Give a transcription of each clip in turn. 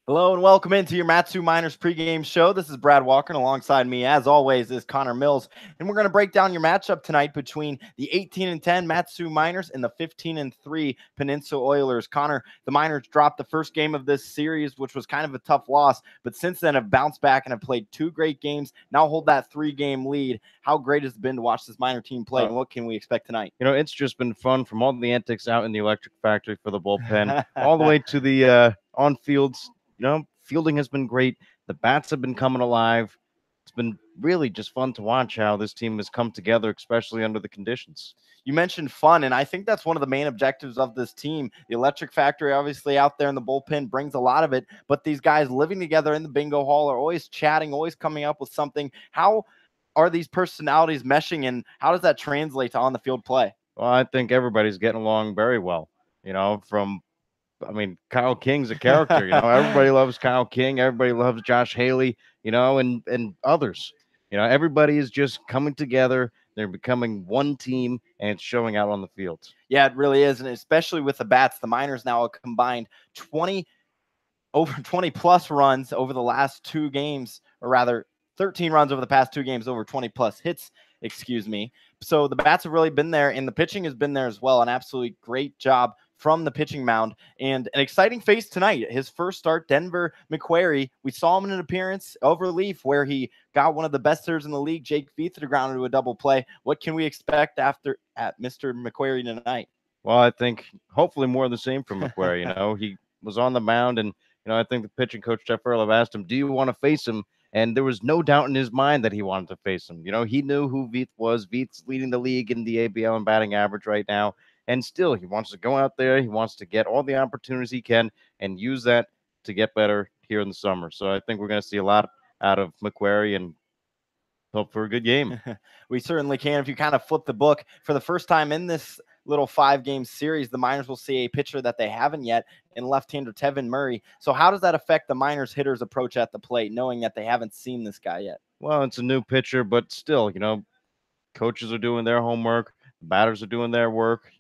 Hello and welcome into your Matsu Miners pregame show. This is Brad Walker, and alongside me, as always, is Connor Mills. And we're going to break down your matchup tonight between the 18-10 Matsu Miners and the 15-3 Peninsula Oilers. Connor, the Miners dropped the first game of this series, which was kind of a tough loss, but since then have bounced back and have played two great games. Now hold that three-game lead. How great has it been to watch this Miner team play, and what can we expect tonight? It's just been fun from all the antics out in the electric factory for the bullpen, all the way to the on fields. Fielding has been great. The bats have been coming alive. It's been really just fun to watch how this team has come together, especially under the conditions. You mentioned fun, and I think that's one of the main objectives of this team. The electric factory, obviously, out there in the bullpen brings a lot of it, but these guys living together in the bingo hall are always chatting, always coming up with something. How are these personalities meshing, and how does that translate to on the field play? Well, I think everybody's getting along very well. Kyle King's a character. Everybody loves Kyle King. Everybody loves Josh Haley. And others. Everybody is just coming together. They're becoming one team, and it's showing out on the field. Yeah, it really is, and especially with the bats, the Miners now have combined 20 plus runs over the last two games, or rather 13 runs over the past two games, over 20 plus hits, excuse me. So the bats have really been there, and the pitching has been there as well. An absolutely great job from the pitching mound, and an exciting face tonight. His first start, Denver McQuarrie. We saw him in an appearance of relief where he got one of the best hitters in the league, Jake Feith, to ground into a double play. What can we expect after at Mr. McQuarrie tonight? Well, I think hopefully more of the same from McQuarrie. He was on the mound, and I think the pitching coach Jeff Earl asked him, "Do you want to face him?" And there was no doubt in his mind that he wanted to face him. He knew who Veith was. Veith's leading the league in the ABL in batting average right now, and still he wants to go out there. He wants to get all the opportunities he can and use that to get better here in the summer. So I think we're going to see a lot out of McQuarrie and hope for a good game. We certainly can. If you kind of flip the book for the first time in this little 5-game series, the Miners will see a pitcher that they haven't yet in left-hander Tevin Murray. So how does that affect the Miners hitters' approach at the plate, knowing that they haven't seen this guy yet? Well, it's a new pitcher, but still, coaches are doing their homework, the batters are doing their work.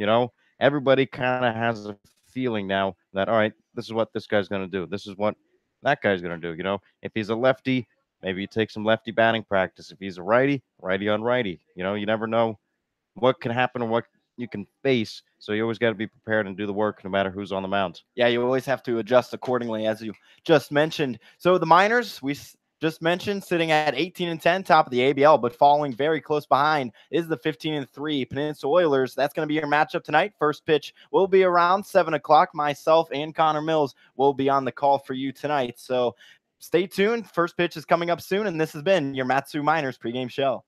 Everybody kind of has a feeling now that, all right, this is what this guy's going to do. This is what that guy's going to do. If he's a lefty, maybe you take some lefty batting practice. If he's a righty, righty on righty. You never know what can happen or what you can face. So you always got to be prepared and do the work no matter who's on the mound. Yeah, you always have to adjust accordingly, as you just mentioned. So the Miners, we just mentioned, sitting at 18-10, top of the ABL, but following very close behind is the 15-3 Peninsula Oilers. That's going to be your matchup tonight. First pitch will be around 7 o'clock. Myself and Connor Mills will be on the call for you tonight. So stay tuned. First pitch is coming up soon, and this has been your Matsu Miners pregame show.